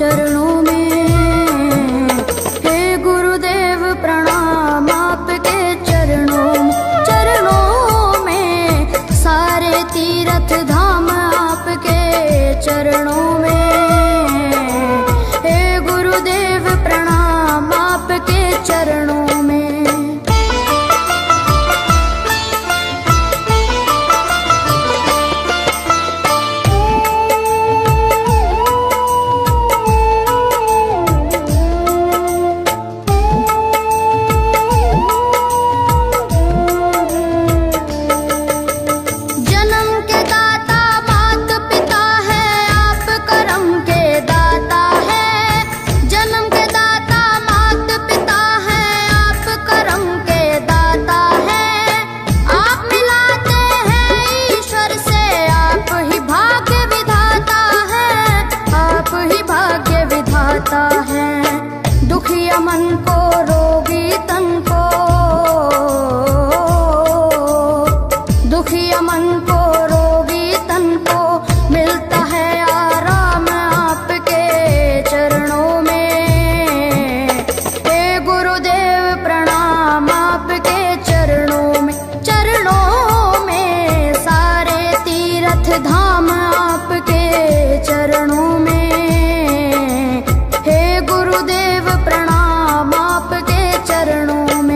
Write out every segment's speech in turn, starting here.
चरणों में। हे गुरुदेव प्रणाम आपके चरणों में, सारे तीर्थ धाम आपके चरणों में। हे गुरुदेव प्रणाम आपके चरणों में। दुखिया मन को, रोगी तन को, दुखिया मन को, रोगी तन को मिलता है आराम आपके चरणों में। हे गुरुदेव प्रणाम आपके चरणों में, सारे तीर्थ धाम आपके चरणों में। गुरुदेव प्रणाम आपके चरणों में।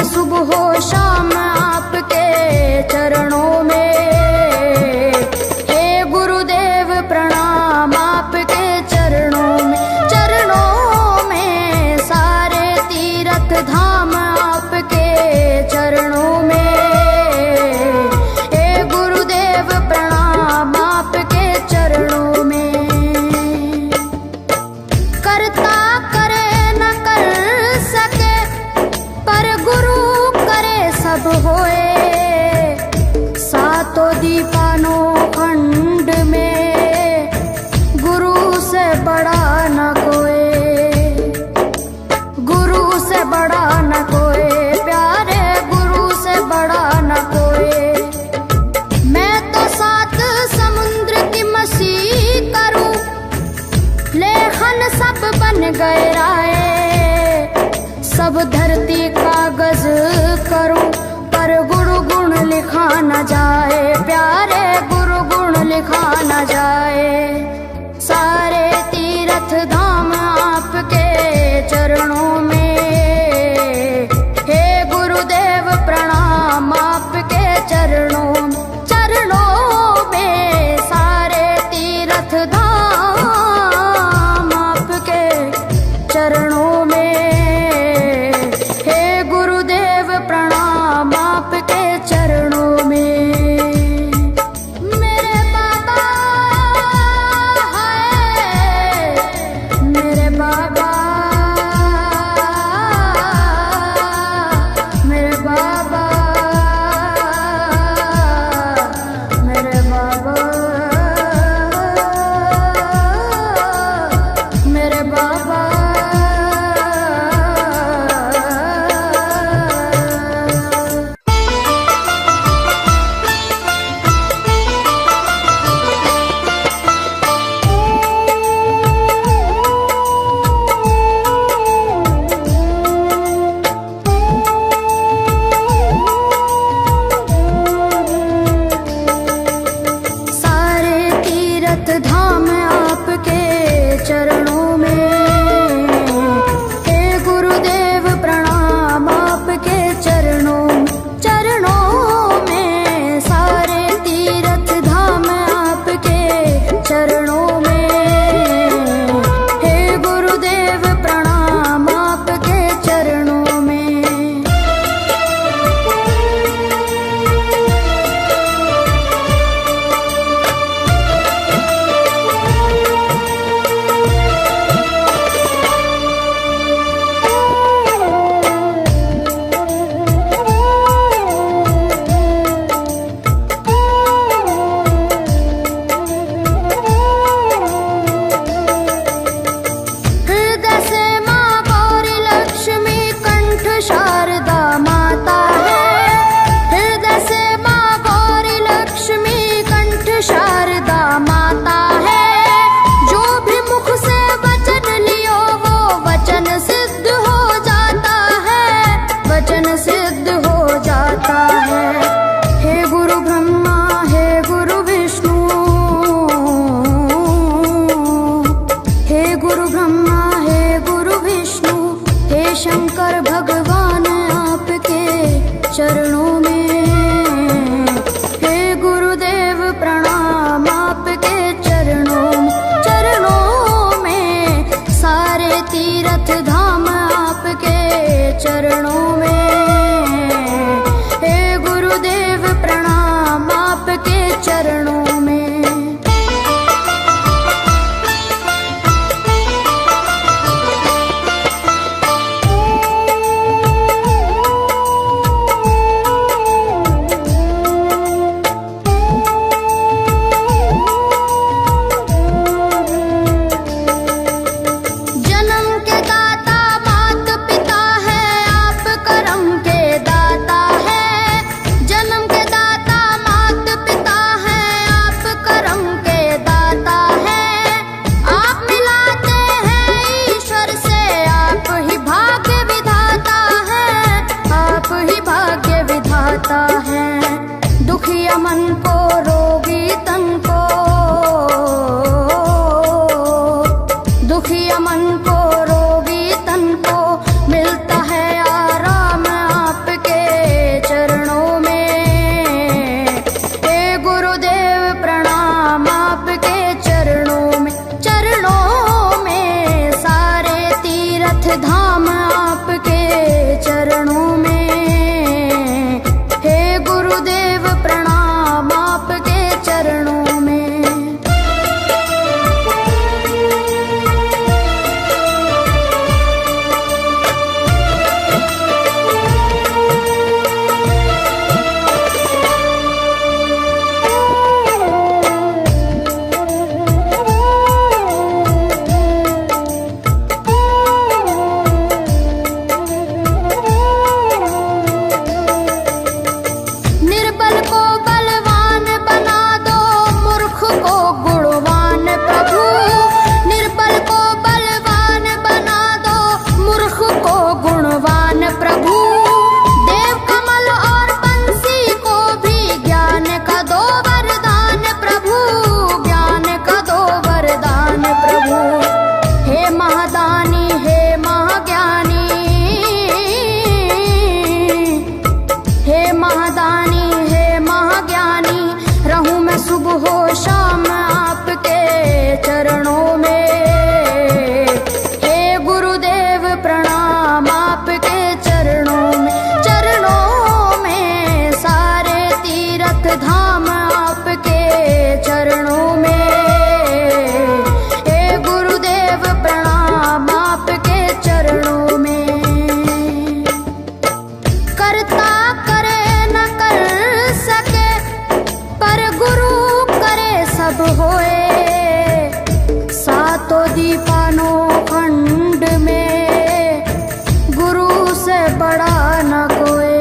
सुबह हो शाम आपके चरणों में। हे गुरुदेव प्रणाम आपके चरणों में, सारे तीर्थ धाम आपके चरणों में। हे गुरुदेव प्रणाम आपके चरणों में। करता करे न कर सके, पर गुरु सब होए। सातों दीपानों खंड में गुरु से बड़ा न कोई, गुरु से बड़ा न कोई, प्यारे गुरु से बड़ा न कोई। मैं तो 7 समुद्र की मसी करूं, लेखन सब बन गए राय। सब धरती कागज करूं, पर गुरु गुण लिखा न जाए, प्यारे गुरु गुण लिखा न जाए। सारे तीर्थ धाम आपके चरणों में। हे गुरुदेव प्रणाम आपके चरणों में, सारे तीर्थ धाम आपके चरणों में। प्रणाम आपके चरणों में। मेरे बाबा है, मेरे बाबा, मेरे बाबा, मेरे बाबा, मेरे बाबा। शंकर भगवान आपके चरणों में। हे गुरुदेव प्रणाम आपके चरणों में सारे तीर्थ धाम आपके चरणों में। हे गुरुदेव प्रणाम आपके चरणों में। दुखिया मन को रोगी तन को, दुखिया मन को रोगी तन को मिलता है आराम आपके चरणों में। हे गुरुदेव प्रणाम आपके चरणों में सारे तीर्थ धाम आपके चरणों में। गुरुदेव प्रणाम आपके चरणों में। सुबह शाम आपके चरणों में। हे गुरुदेव प्रणाम आपके चरणों में सारे तीर्थ धाम आपके चरणों में। हे गुरुदेव प्रणाम आपके चरणों में। करता करे न कर सके पर गुरु सब होए। सातों दीपानों खंड में गुरु से बड़ा न कोई,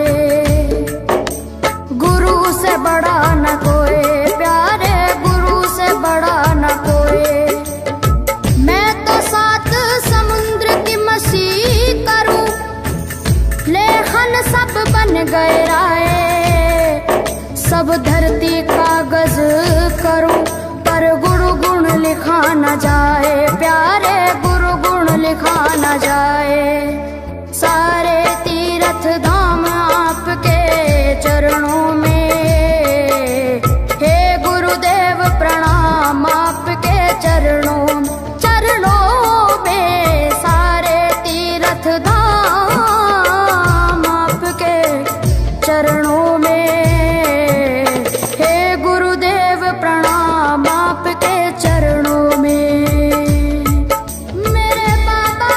गुरु से बड़ा न कोई प्यारे, गुरु से बड़ा न कोई। मैं तो 7 समुद्र की मसी करूं, लेखन सब बन गए राय। सब धरती कागज करूं पर गुरु गुण लिखा न जाए प्यारे, गुरु गुण लिखा न जाए। सारे तीर्थ धाम आपके चरणों में। हे गुरुदेव प्रणाम आपके चरणों में सारे तीर्थ धाम आपके चरणों में। आपके चरणों में। मेरे बाबा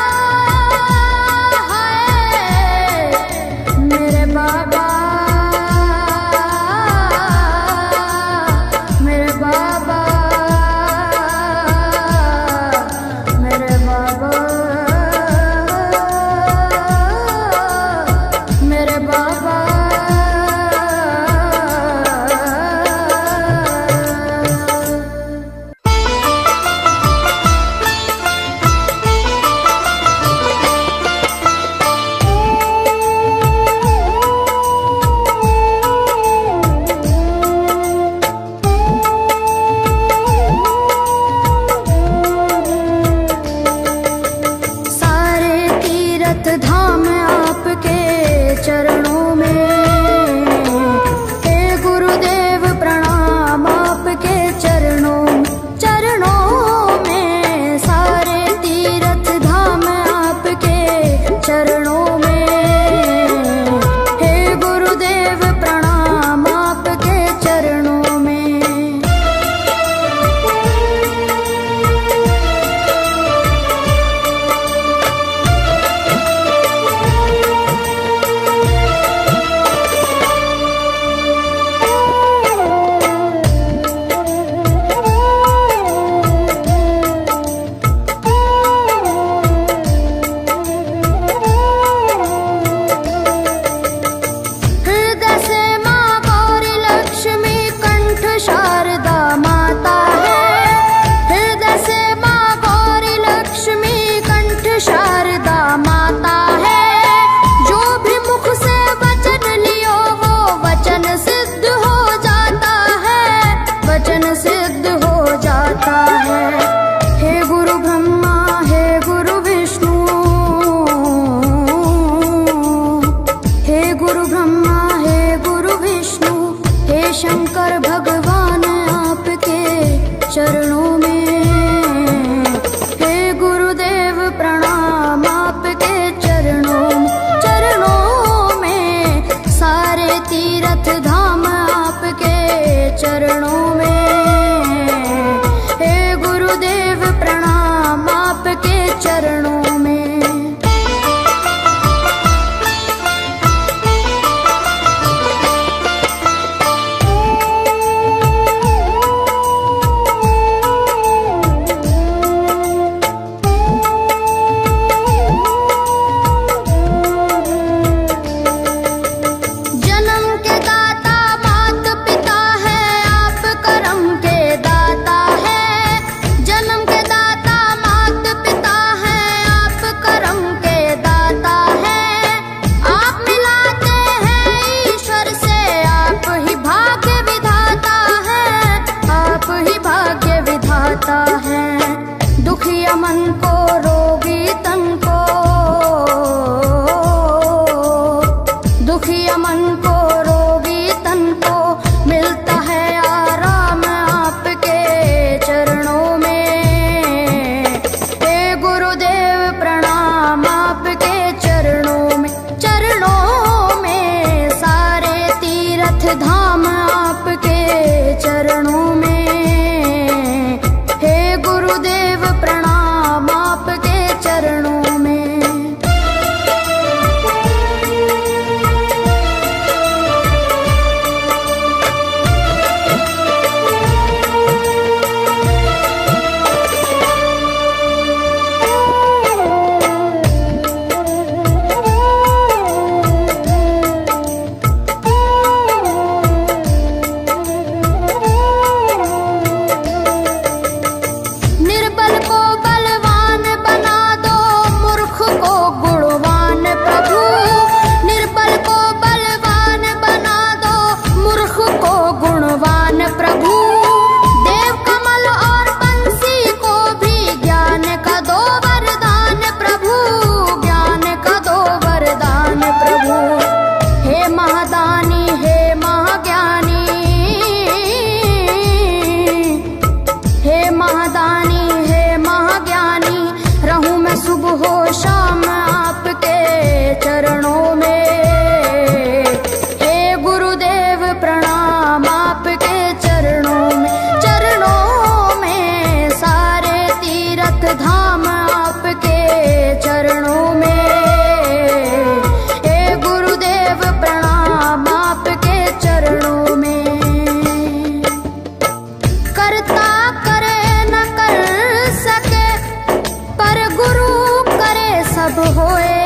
होए,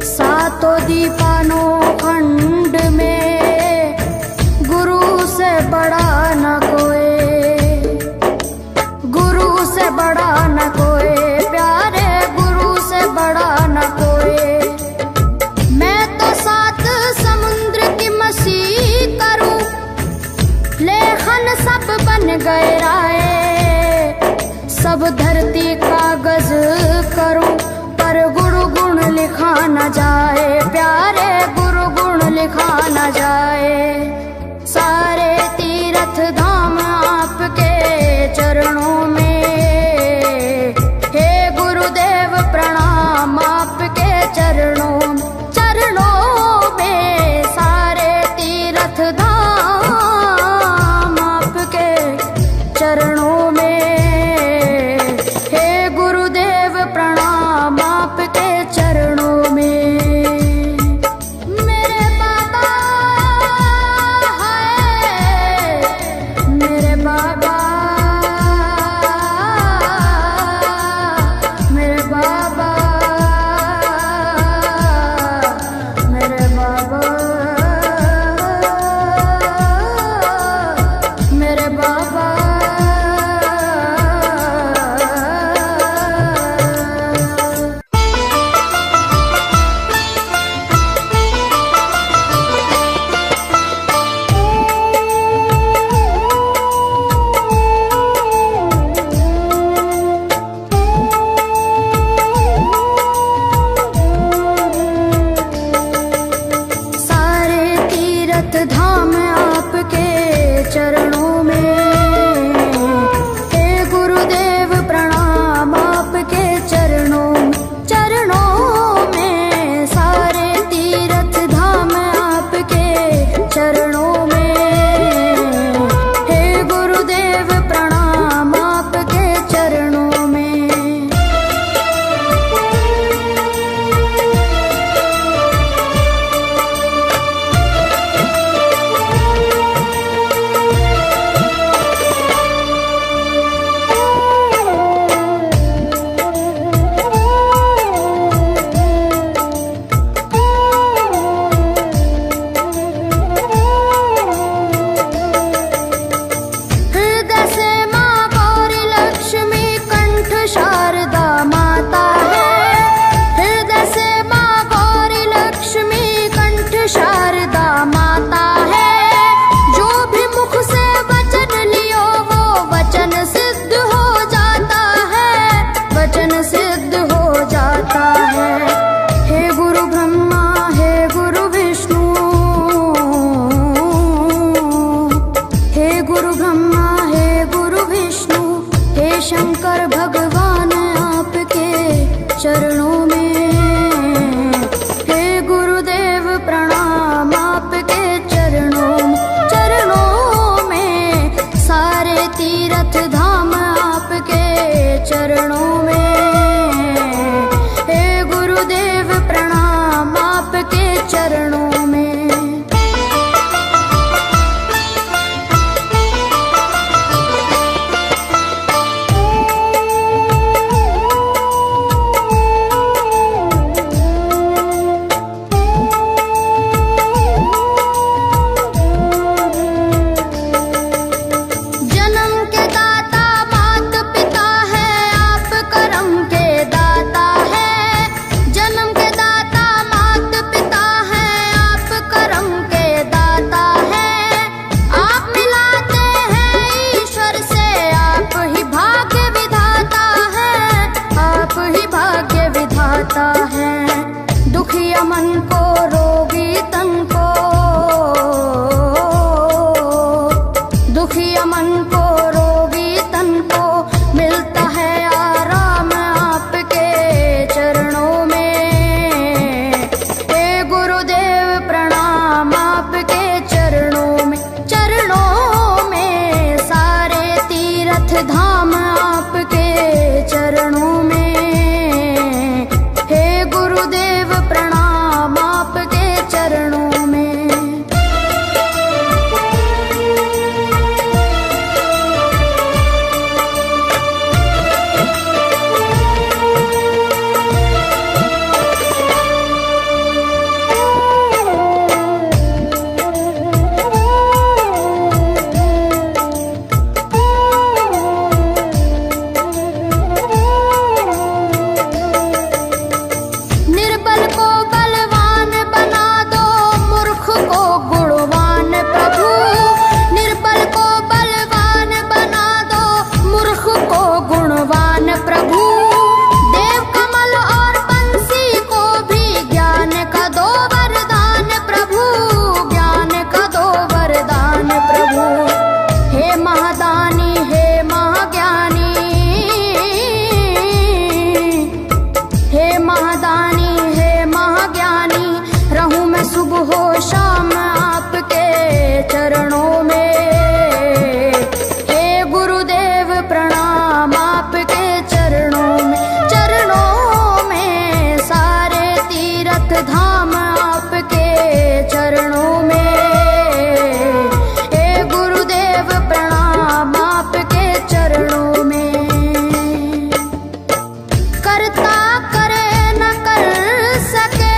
सातों दीपानो खंड में गुरु से बड़ा न कोई, गुरु से बड़ा न कोई, प्यारे गुरु से बड़ा न कोई। मैं तो सात समुद्र की मसी करूं, लेखन सब बन गए राय, सब धरती कागज करूं, पर गुरु गुण लिखा न जाए, प्यारे गुरु गुण लिखा न जाए। सारे तीर्थ धाम आपके चरणों में, हे गुरुदेव प्रणाम आपके चरणों, चरणों में। सारे तीर्थ धाम आपके चरणों में, धाम आपके चरणों में, हे गुरुदेव प्रणाम आपके चरणों, चरणों में। सारे तीर्थ धाम आपके चरणों में, हे गुरुदेव प्रणाम आपके चरणों में। शंकर भगवान आपके चरणों में, हे गुरुदेव प्रणाम आपके चरणों, चरणों में। सारे तीर्थ धाम आपके चरणों में, हे गुरुदेव प्रणाम आपके चरणों में। दुखिया मन को रोगी तन को, दुखिया मन को रोगी तन को मिलता है आराम आपके चरणों में, हे गुरुदेव प्रणाम आपके चरणों में, चरणों में। सारे तीर्थ धाम आपके चरणों में, हे गुरुदेव प्रणाम। महादानी हे महाज्ञानी, रहूं मैं सुबह हो शाम आपके चरणों में। हे गुरुदेव प्रणाम आपके चरणों में, चरणों में सारे तीर्थ धाम आपके चरणों में। हे गुरुदेव प्रणाम आपके चरणों में। करता करे न कर सके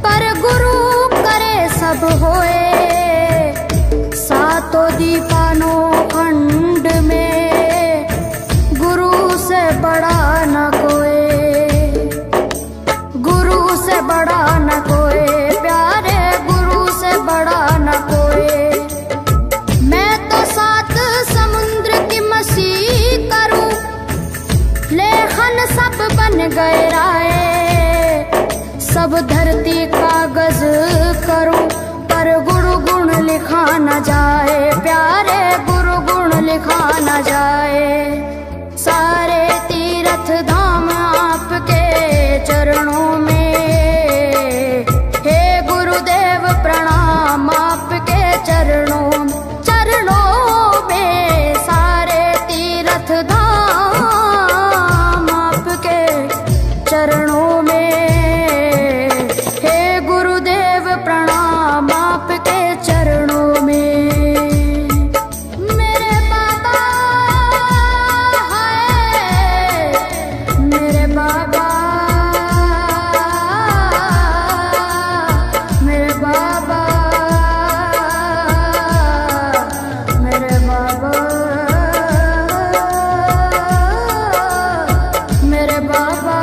पर गुरु करे सब होए। सातों दीपानों खंड में गुरु से बड़ा न कोई, गुरु से बड़ा न कोई, प्यारे गुरु से बड़ा न कोई। मैं तो सात समुद्र की मसी करूं, लेखन सब बन गए राय। सब धरती कागज करूं पर गुरु गुण लिखा न जाए, प्यारे गुरु गुण लिखा न जाए। सारे तीर्थ धाम आपके चरणों में। हे गुरुदेव प्रणाम आपके चरणों में, चरणों में सारे तीर्थ धाम आपके चरणों में। हे गुरुदेव प्रणाम आपके चरणों में। मेरे बाबा हाय, मेरे बाबा, मेरे बाबा, मेरे बाबा, मेरे बाबा।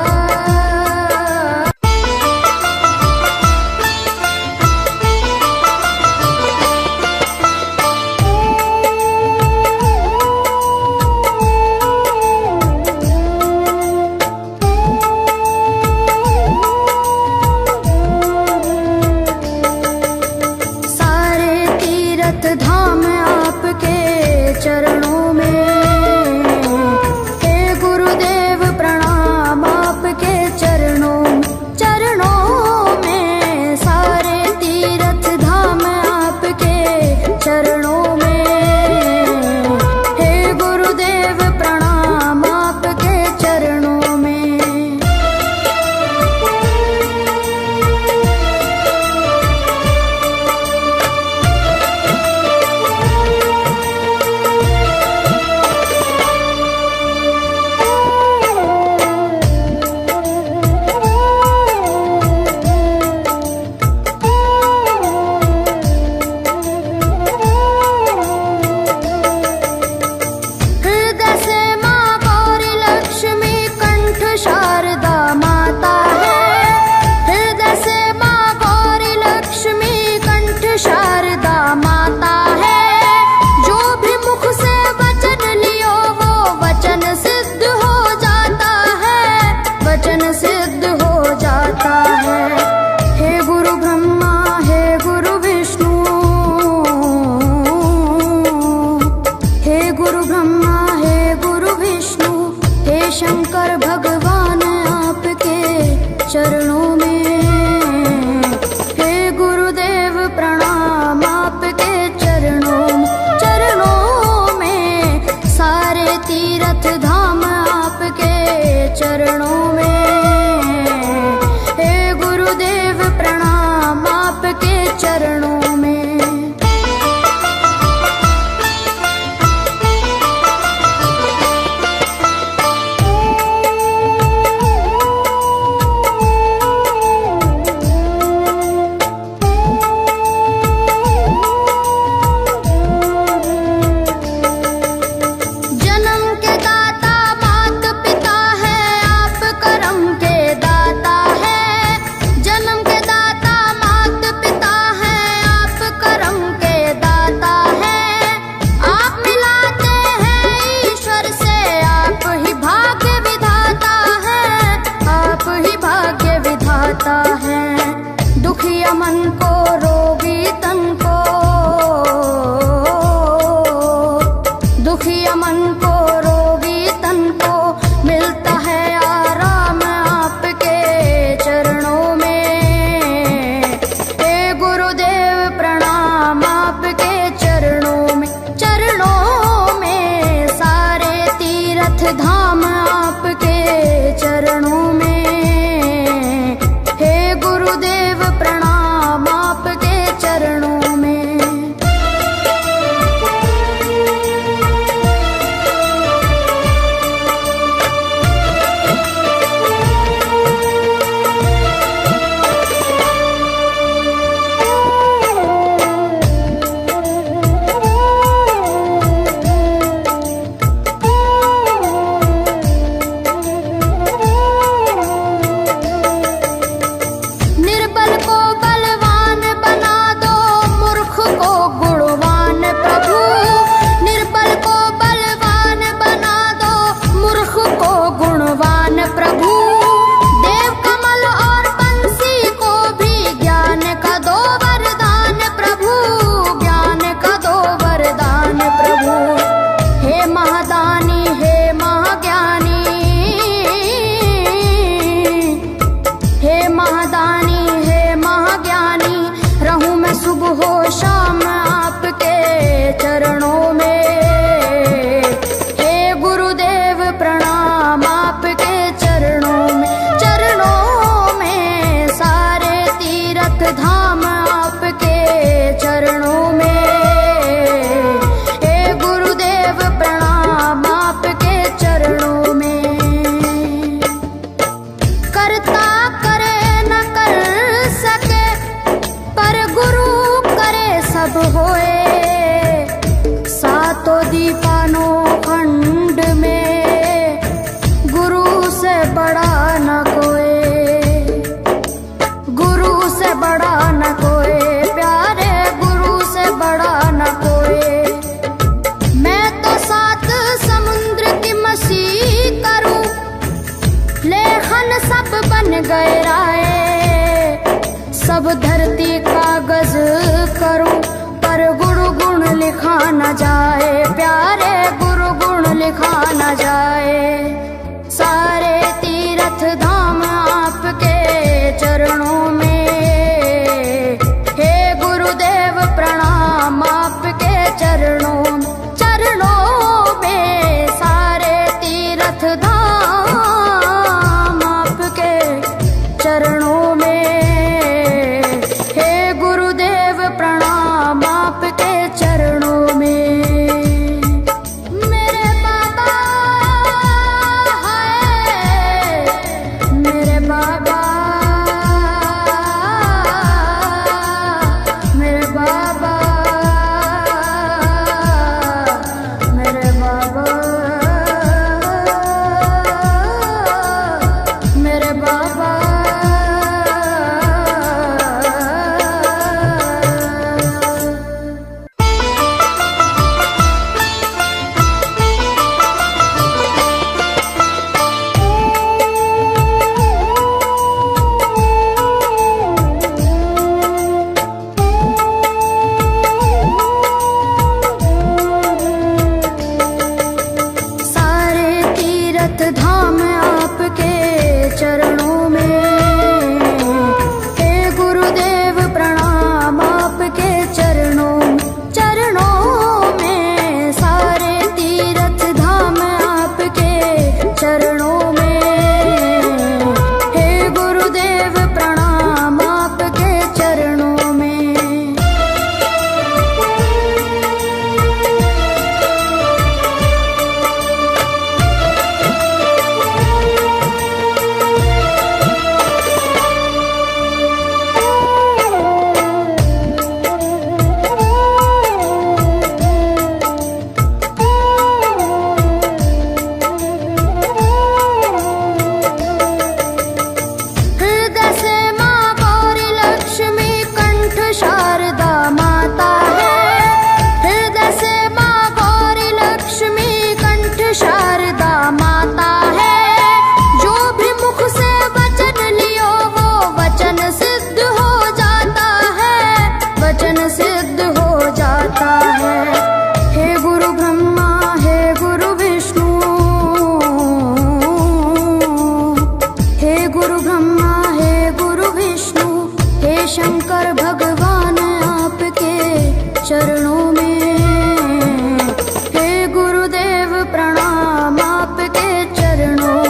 सारे तीर्थ धाम आपके चरणों में। हे गुरुदेव प्रणाम आपके चरणों, चरणों में सारे तीर्थ धाम आपके चरणों में। हे गुरुदेव प्रणाम आपके चरणों में। हृदय से माँ गौरी लक्ष्मी कंठ शारदा माता है। हृदय से माँ गौरी लक्ष्मी कंठ शारदा माता है। जो भी मुख से वचन लियो वो वचन सिद्ध हो जाता है, वचन सिद्ध हो जाता है। हे गुरु ब्रह्मा हे गुरु विष्णु, हे गुरु ब्रह्मा हे गुरु विष्णु, हे शंकर भगवान आपके चरणों में। हे गुरुदेव प्रणाम आपके चरणों में, चरणों में सारे तीर्थ धाम आपके चरणों में। हे गुरुदेव प्रणाम आपके चरणों में। सब धरती कागज करूं, पर गुरु गुण लिखा न जाए, प्यारे गुरु गुण लिखा न जाए। सारे तीर्थ धाम आपके चरणों में, हे गुरुदेव प्रणाम आपके चरणों में। सारे तीर्थ धाम आपके चरणों में, हे गुरुदेव प्रणाम आपके चरणों में। मेरे बाबा हाय, मेरे बाबा, मेरे बाबा, मेरे बाबा, मेरे बाबा। सारे तीर्थ धाम आपके चरणों में, हे गुरुदेव प्रणाम आपके चरणों में। सारे तीर्थ धाम आपके चरणों में, हे गुरुदेव प्रणाम आपके चरणों में। हृदय से माँ गौरी लक्ष्मी कंठ शारदा माता है। हृदय से माँ गौरी लक्ष्मी कंठ शारदा माता है। जो भी मुख से वचन लियो वो वचन सिद्ध हो जाता है, वचन सिद्ध हो जाता है। हे गुरु ब्रह्मा, हे गुरु विष्णु, हे गुरु ब्रह्मा, हे गुरु विष्णु, हे शंकर भगवान आपके चरणों में, हे गुरुदेव प्रणाम आपके चरणों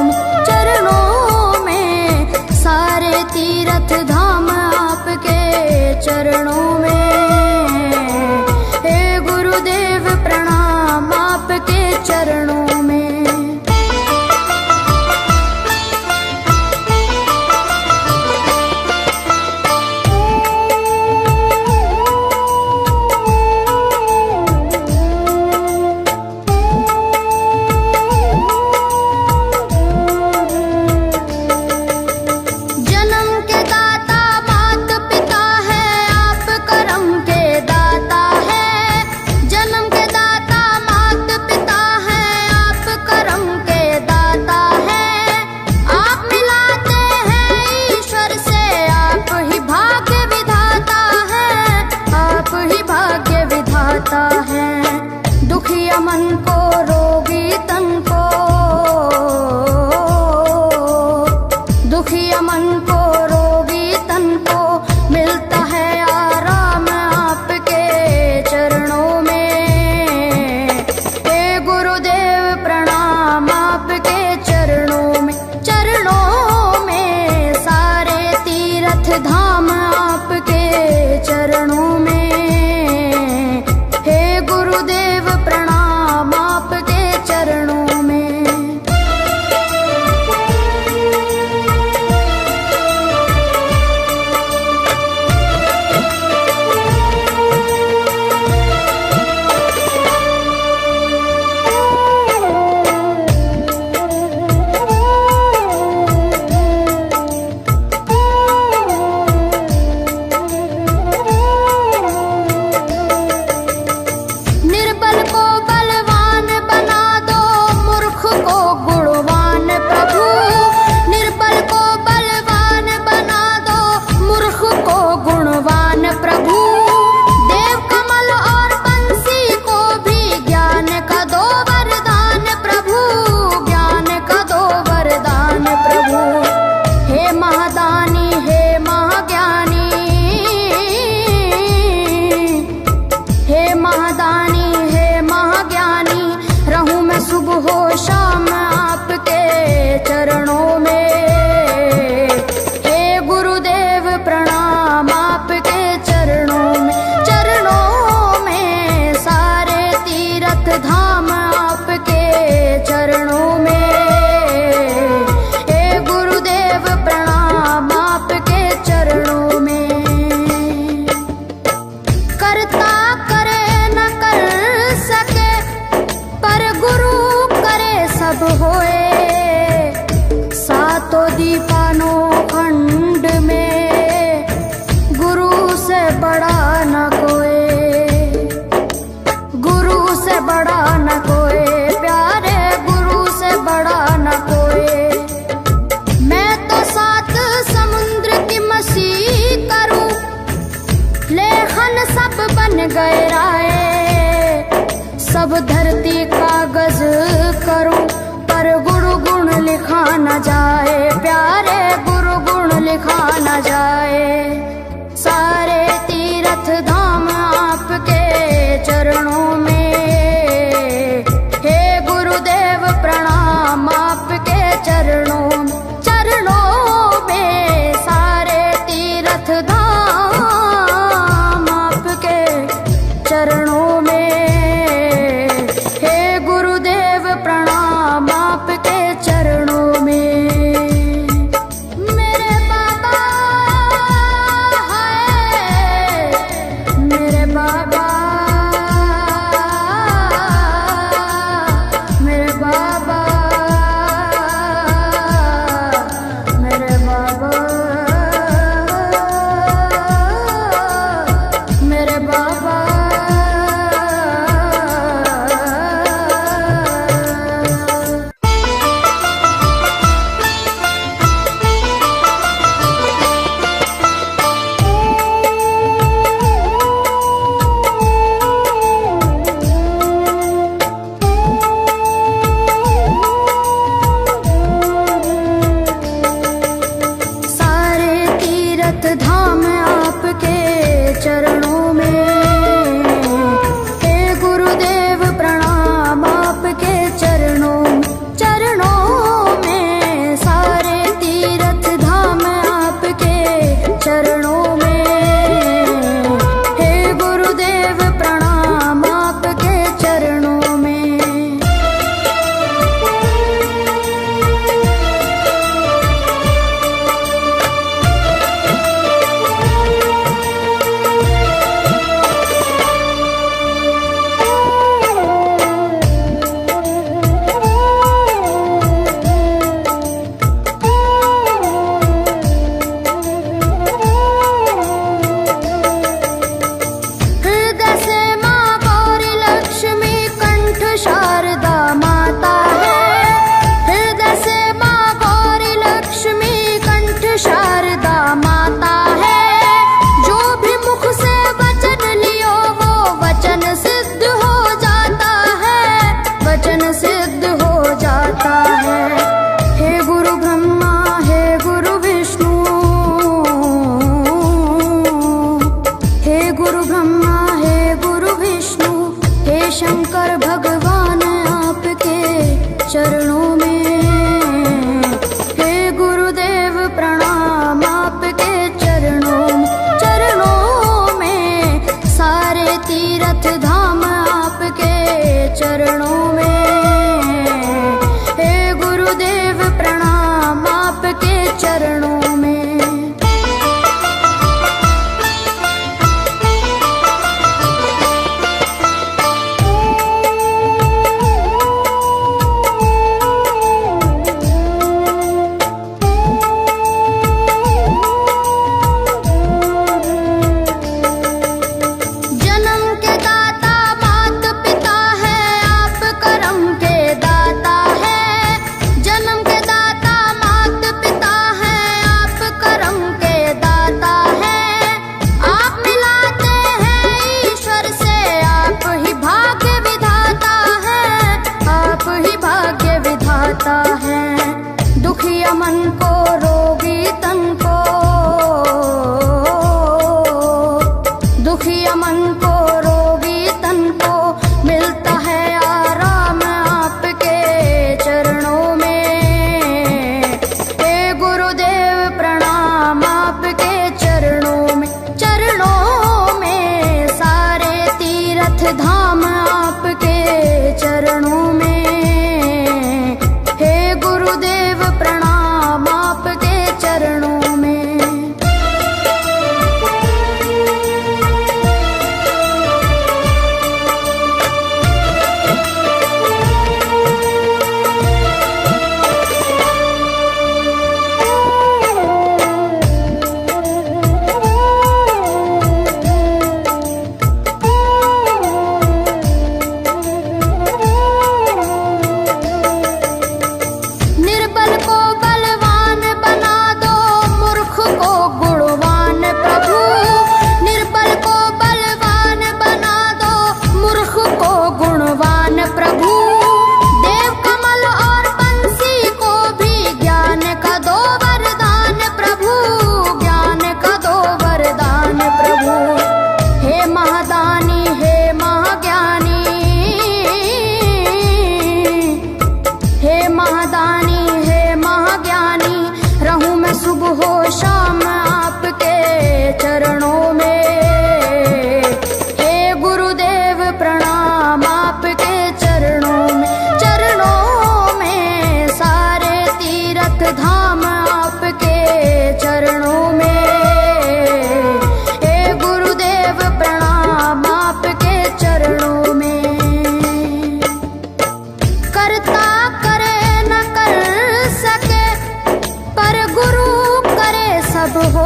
में। सारे तीर्थ धाम आपके चरणों में, हे गुरुदेव प्रणाम आपके चरणों में। जन्म के दाता मात पिता है आप कर गए राय। सब धरती कागज करूं पर गुरु गुण लिखा न जाए, प्यारे गुरु गुण लिखा न जाए। सारे तीर्थ धाम आपके चरणों में, हे गुरुदेव प्रणाम आपके चरणों में। सारे तीर्थ धाम आपके चरणों में, हे गुरुदेव प्रणाम आपके चरणों में। मेरे बाबा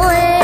होए।